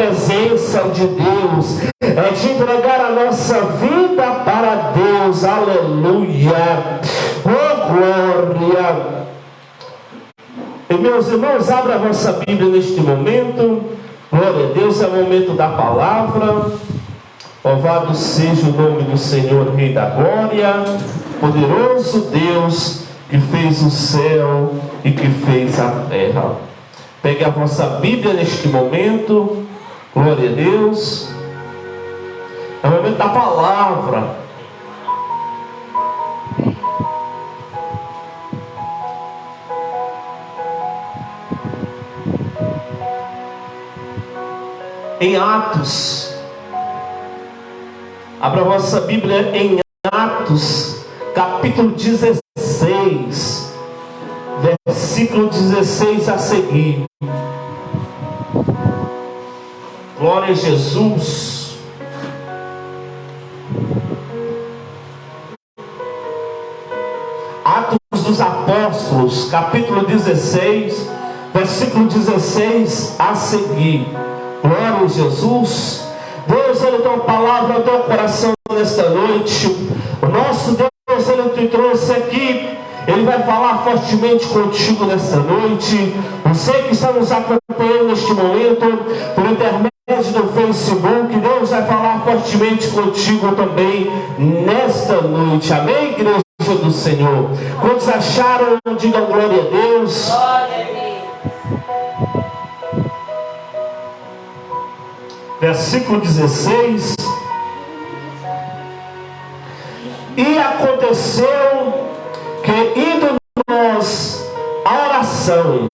presença de Deus, é de entregar a nossa vida para Deus. Aleluia, oh glória. E meus irmãos, abra a vossa Bíblia neste momento. Glória a Deus, é o momento da palavra. Louvado seja o nome do Senhor, Rei da Glória, poderoso Deus que fez o céu e que fez a terra. Pegue a vossa Bíblia neste momento. Glória a Deus. É o momento da palavra. Em Atos, abra a vossa Bíblia em Atos, capítulo 16, versículo 16 a seguir. Glória a Jesus. Atos dos Apóstolos, capítulo 16, versículo 16 a seguir. Glória a Jesus. Deus, Ele tem uma palavra ao teu coração nesta noite. O nosso Deus, Ele te trouxe aqui. Ele vai falar fortemente contigo nesta noite. Você que está nos acompanhando neste momento, por intermédio do Facebook, Deus vai falar fortemente contigo também nesta noite. Amém, igreja do Senhor? Quantos acharam? Digam glória a Deus. Glória a Deus. Versículo 16. E aconteceu que, indo nós à oração,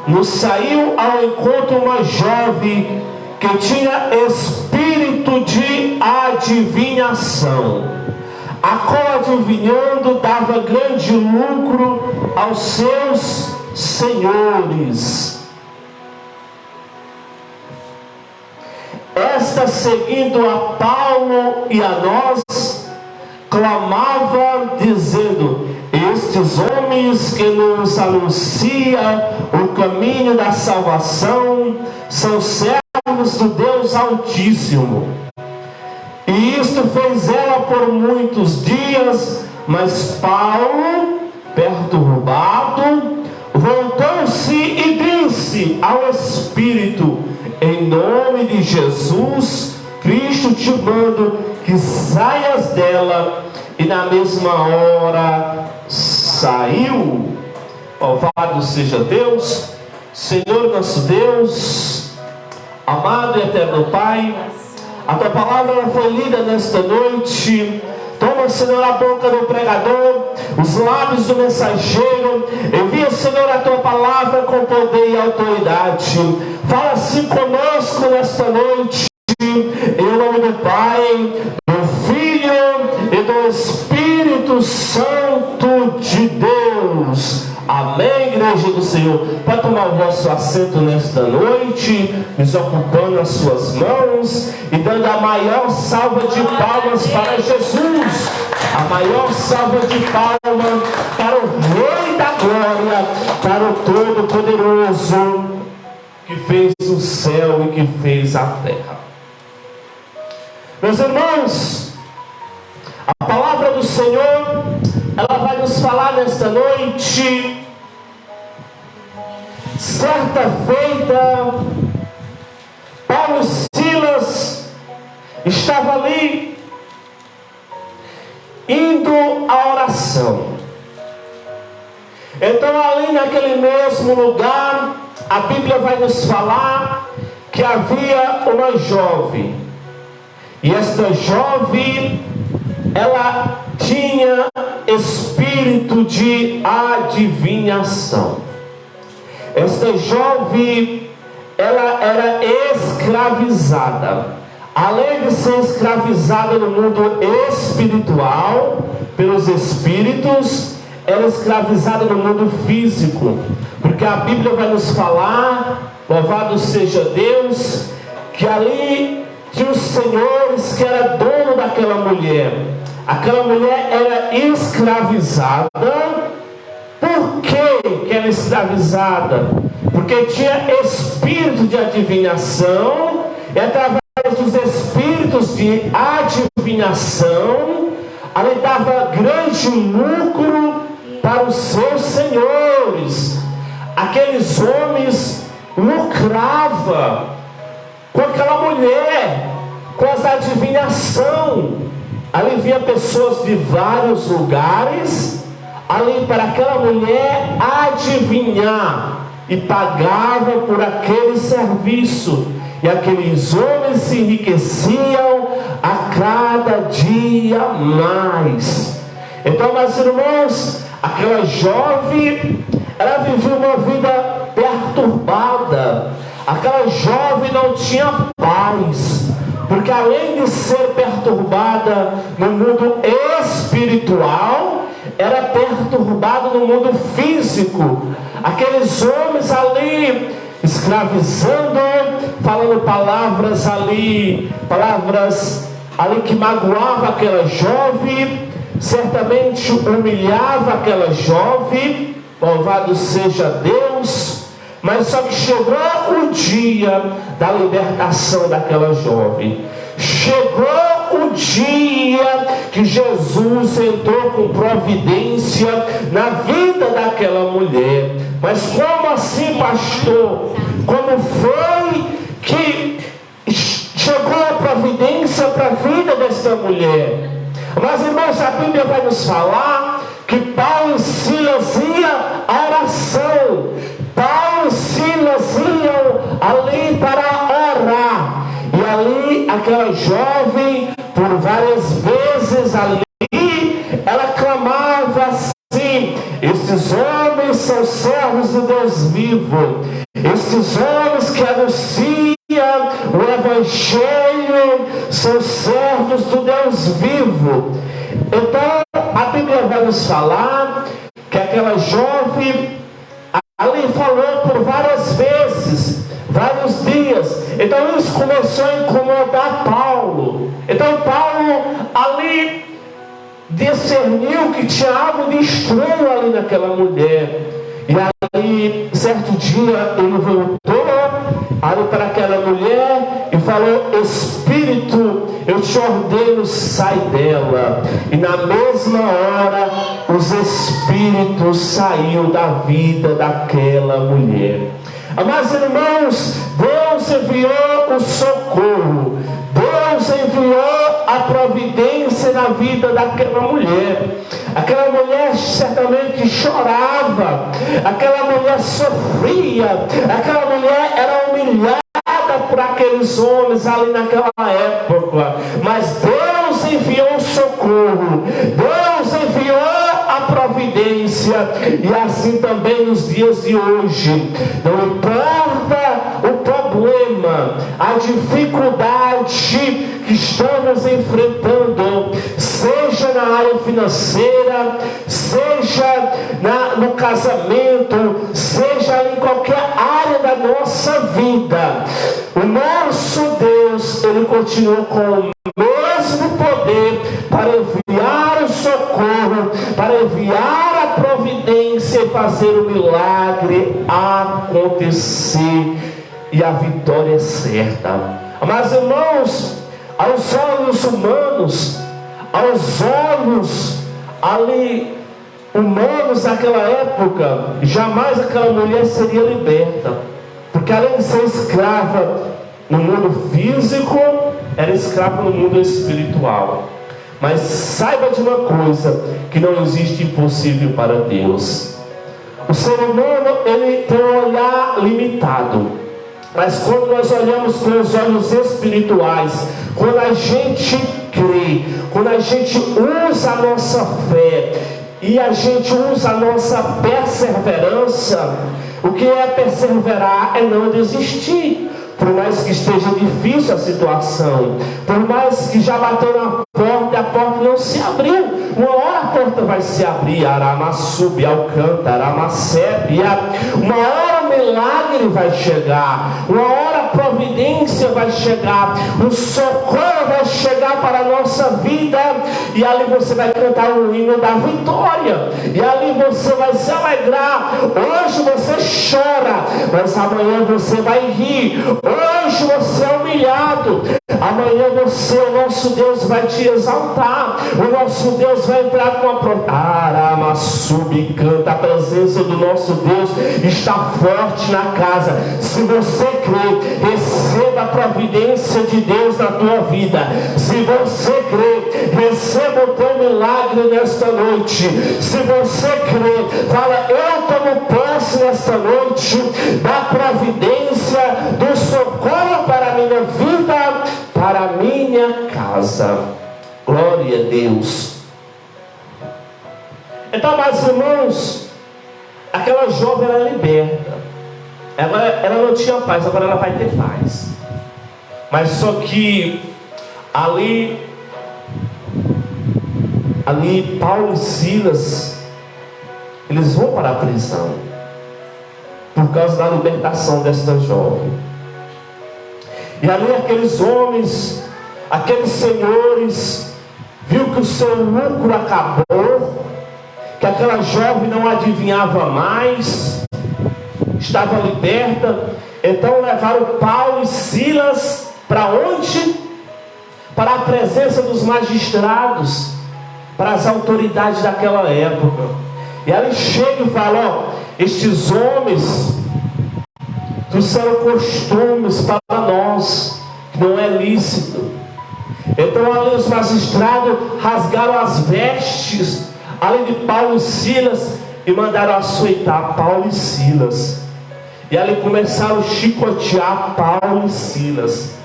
nos saiu ao encontro uma jovem que tinha espírito de adivinhação, a qual, adivinhando, dava grande lucro aos seus senhores. Esta, seguindo a Paulo e a nós, clamava, dizendo: estes homens que nos anunciam o caminho da salvação são servos do Deus Altíssimo. E isto fez ela por muitos dias, mas Paulo, perturbado, voltou-se e disse ao Espírito: em nome de Jesus Cristo te mando que saias dela. E na mesma hora saiu. Louvado seja Deus. Senhor nosso Deus, amado e eterno Pai, a tua palavra foi lida nesta noite. Toma, Senhor, a boca do pregador, os lábios do mensageiro. Envia, Senhor, a tua palavra com poder e autoridade. Fala assim conosco nesta noite, em nome do Pai, do Filho e do Espírito Santo de Deus. Amém, igreja do Senhor. Pode tomar o vosso assento nesta noite, desocupando as suas mãos e dando a maior salva de palmas para Jesus. A maior salva de palmas para o Rei da Glória, para o Todo-Poderoso, que fez o céu e que fez a terra. Meus irmãos, a palavra do Senhor, ela vai nos falar nesta noite. Certa feita, Paulo e Silas estavam ali, indo à oração. Então, ali naquele mesmo lugar, a Bíblia vai nos falar que havia uma jovem. E esta jovem, ela tinha espírito de adivinhação. Esta jovem, ela era escravizada. Além de ser escravizada no mundo espiritual, pelos espíritos, era escravizada no mundo físico. Porque a Bíblia vai nos falar, louvado seja Deus, que ali tinha os senhores que era dono daquela mulher. Aquela mulher era escravizada. Por que era escravizada? Porque tinha espírito de adivinhação e através dos espíritos de adivinhação, ali dava grande lucro para os seus senhores. Aqueles homens lucravam com aquela mulher, com as adivinhação. Ali vinha pessoas de vários lugares, ali para aquela mulher adivinhar, e pagava por aquele serviço, e aqueles homens se enriqueciam a cada dia mais. Então, meus irmãos, aquela jovem, ela vivia uma vida perturbada. Aquela jovem não tinha paz, porque além de ser perturbada no mundo espiritual, era perturbada no mundo físico. Aqueles homens ali escravizando, falando palavras ali que magoavam aquela jovem, certamente humilhava aquela jovem. Louvado seja Deus. Mas só que chegou o dia da libertação daquela jovem. Chegou o dia que Jesus entrou com providência na vida daquela mulher. Mas como assim, pastor? Como foi que chegou a providência para a vida dessa mulher? Mas, irmãos, a Bíblia vai nos falar que Paulo e Silas iam à oração. Paulo e Silas iam ali para orar. E ali aquela jovem, por várias vezes ali, ela clamava assim: estes homens são servos de Deus vivo. Estes homens que anunciam o Evangelho são servos do Deus vivo. Então a Bíblia vai nos falar que aquela jovem ali falou por várias vezes, vários dias. Então isso começou a incomodar Paulo. Então Paulo ali discerniu que tinha algo de estranho ali naquela mulher. E aí, certo dia, ele voltou ali para aquela mulher e falou: Espírito, eu te ordeno, sai dela. E na mesma hora, os espíritos saíram da vida daquela mulher. Mas, irmãos, Deus enviou o socorro. Deus enviou a providência na vida daquela mulher. Aquela mulher certamente chorava, aquela mulher sofria, aquela mulher era humilhada por aqueles homens ali naquela época. Mas Deus enviou o socorro, Deus enviou a providência, e assim também nos dias de hoje. Não importa o problema, a dificuldade que estamos enfrentando, seja na área financeira, seja no casamento, seja em qualquer área da nossa vida, o nosso Deus, Ele continua com o mesmo poder para enviar o socorro, para enviar a providência e fazer o milagre acontecer, e a vitória é certa. Mas, irmãos, aos olhos humanos, aos olhos ali humanos naquela época, jamais aquela mulher seria liberta, porque além de ser escrava no mundo físico, era escrava no mundo espiritual. Mas saiba de uma coisa, que não existe impossível para Deus. O ser humano, ele tem um olhar limitado. Mas quando nós olhamos com os olhos espirituais, quando a gente crê, quando a gente usa a nossa fé e a gente usa a nossa perseverança, o que é perseverar é não desistir. Por mais que esteja difícil a situação, por mais que já bateu na porta e a porta não se abriu, uma hora a porta vai se abrir. Aramassubi, Alcântara, Amassébia. Uma hora o milagre vai chegar, uma hora a providência vai chegar, o socorro vai chegar. chegar para a nossa vida, e ali você vai cantar o hino da vitória, e ali você vai se alegrar. Hoje você chora, mas amanhã você vai rir. Hoje você é humilhado, amanhã você, o nosso Deus, vai te exaltar. O nosso Deus vai entrar com a Aramassubi, canta. A presença do nosso Deus está forte na casa. Se você crê, receba a providência de Deus na tua vida. Se você crê, receba o teu milagre nesta noite. Se você crê, fala: eu tomo posse nesta noite da providência, do socorro para a minha vida, para a minha casa. Glória a Deus. Então, meus irmãos, aquela jovem era liberta. Ela não tinha paz, agora ela vai ter paz. Mas só que ali Paulo e Silas, eles vão para a prisão por causa da libertação desta jovem. E ali aqueles homens, aqueles senhores, viu que o seu lucro acabou, que aquela jovem não adivinhava mais, estava liberta. Então levaram Paulo e Silas para onde? Para a presença dos magistrados, para as autoridades daquela época. E ali chega e fala: ó, estes homens trouxeram costumes para nós que não é lícito. Então ali os magistrados rasgaram as vestes ali de Paulo e Silas e mandaram açoitar Paulo e Silas. E ali começaram a chicotear Paulo e Silas.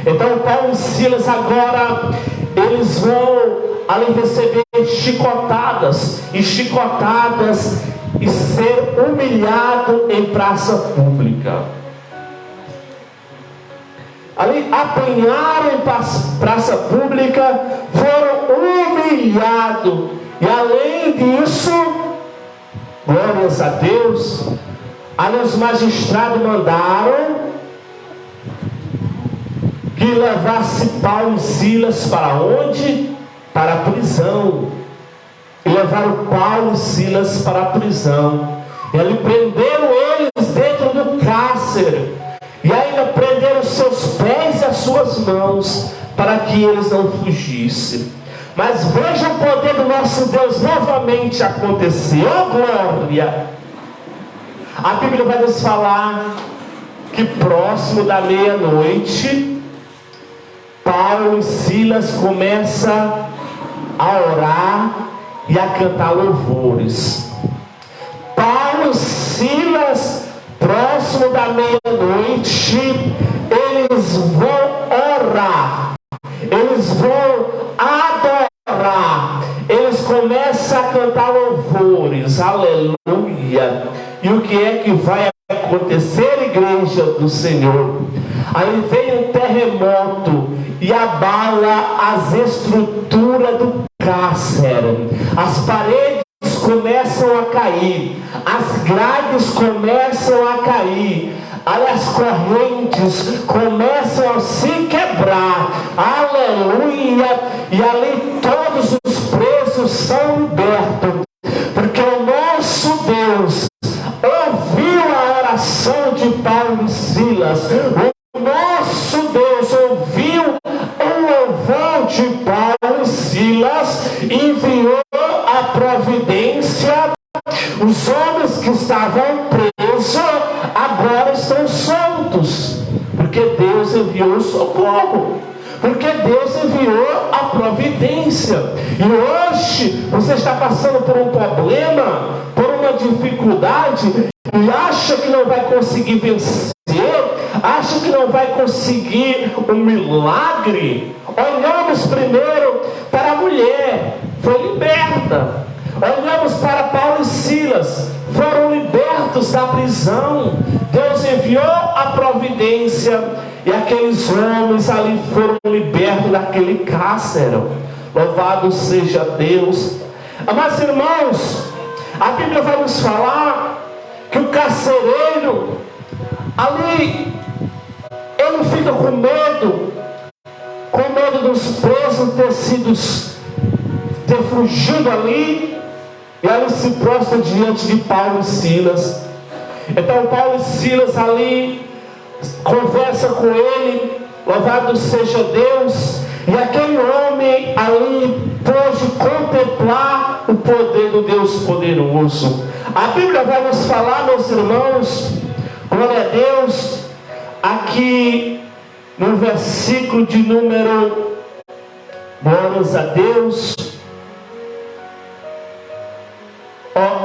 Então Paulo e Silas agora, eles vão ali receber chicotadas e ser humilhado em praça pública. Ali apanharam em praça pública, foram humilhados. E além disso, glórias a Deus, ali os magistrados mandaram que levasse Paulo e Silas para onde? Para a prisão. E levaram Paulo e Silas para a prisão. E ali prenderam eles dentro do cárcere. E ainda prenderam seus pés e as suas mãos, para que eles não fugissem. Mas veja o poder do nosso Deus novamente acontecer. Oh glória! A Bíblia vai nos falar que próximo da meia-noite, Paulo e Silas começam a orar e a cantar louvores. Paulo e Silas, próximo da meia-noite, eles vão orar, eles vão adorar, eles começam a cantar louvores, aleluia. E o que é que vai acontecer, igreja do Senhor? Aí vem um terremoto e abala as estruturas do cárcere. As paredes começam a cair, as grades começam a cair, as correntes começam a se quebrar, aleluia. E ali todos os presos são libertos, porque o nosso Deus ouviu a oração de Paulo e Silas. O nosso Deus ouviu o louvor de Paulo e Silas, enviou a providência. Os homens que estavam presos agora estão soltos, porque Deus enviou o socorro, porque Deus enviou a providência. E hoje você está passando por um problema, por uma dificuldade, e acha que não vai conseguir vencer, acha que não vai conseguir um milagre. Olhamos primeiro para a mulher, foi liberta. Olhamos para Paulo e Silas, foram libertos da prisão. Deus enviou a providência e aqueles homens ali foram libertos daquele cárcere. Louvado seja Deus. Mas irmãos, a Bíblia vai nos falar que o carcereiro ali, ele fica com medo dos ter fugido ali, e ali se prostra diante de Paulo e Silas. Então Paulo e Silas ali conversa com ele, louvado seja Deus, e aquele homem ali pôde contemplar o poder do Deus poderoso. A Bíblia vai nos falar, meus irmãos, glória a Deus, aqui no versículo de número, glórias a Deus.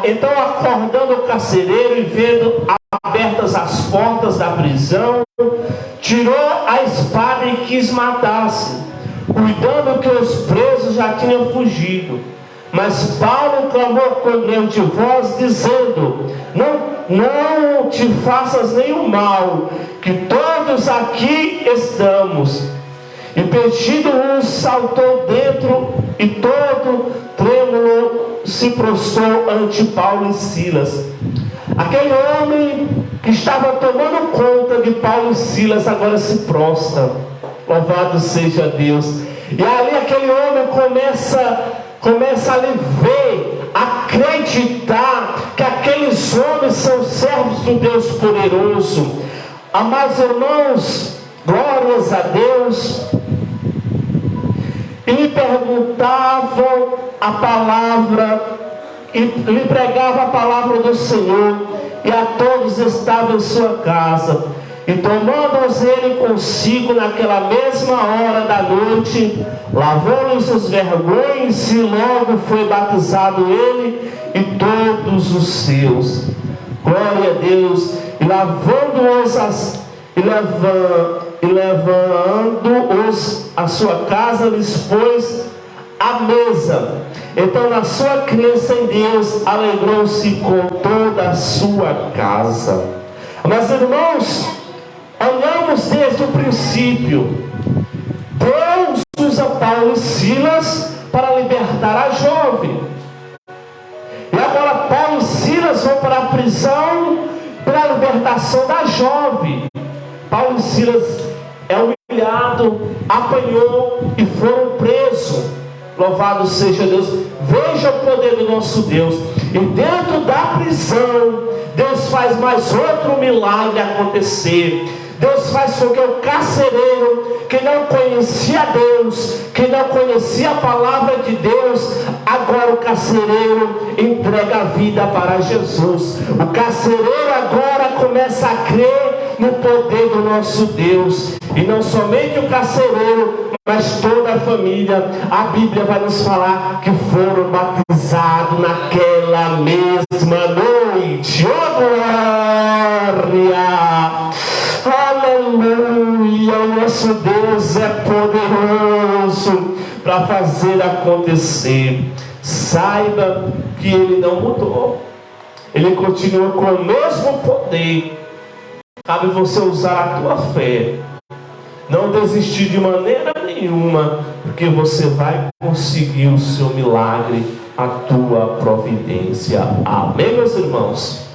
Então, acordando o carcereiro e vendo abertas as portas da prisão, tirou a espada e quis matar-se, cuidando que os presos já tinham fugido. Mas Paulo clamou com grande voz, dizendo: não te faças nenhum mal, que todos aqui estamos. E pedindo-os, saltou dentro, e todo trêmulo se prostrou ante Paulo e Silas. Aquele homem que estava tomando conta de Paulo e Silas agora se prostra. Louvado seja Deus. E ali aquele homem começa a ver, acreditar que aqueles homens são servos do Deus poderoso. Amados irmãos, glórias a Deus. E lhe perguntavam a palavra, e lhe pregava a palavra do Senhor, e a todos estava em sua casa. E tomando-os ele consigo naquela mesma hora da noite, lavou-lhes os vergões, e logo foi batizado ele e todos os seus. Glória a Deus. E levando-os à sua casa, lhes pôs a mesa. Então, na sua crença em Deus, alegrou-se com toda a sua casa. Mas, irmãos, olhamos desde o princípio. Deus usa Paulo e Silas para libertar a jovem. E agora Paulo e Silas vão para a prisão pela libertação da jovem. Paulo e Silas é humilhado, apanhou e foram presos. Louvado seja Deus. Veja o poder do nosso Deus. E dentro da prisão, Deus faz mais outro milagre acontecer. Deus faz com que o carcereiro, que não conhecia Deus, que não conhecia a palavra de Deus, agora o carcereiro entrega a vida para Jesus. O carcereiro agora começa a crer no poder do nosso Deus. E não somente o carcereiro, mas toda a família. A Bíblia vai nos falar que foram batizados naquela mesma noite. Oh, glória! Aleluia! O nosso Deus é poderoso para fazer acontecer. Saiba que Ele não mudou. Ele continua com o mesmo poder. Cabe você usar a tua fé. Não desistir de maneira nenhuma, porque você vai conseguir o seu milagre, a tua providência. Amém, meus irmãos?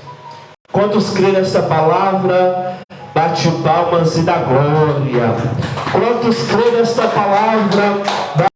Quantos creem nesta palavra, bate palmas e dá glória. Quantos creem nesta palavra,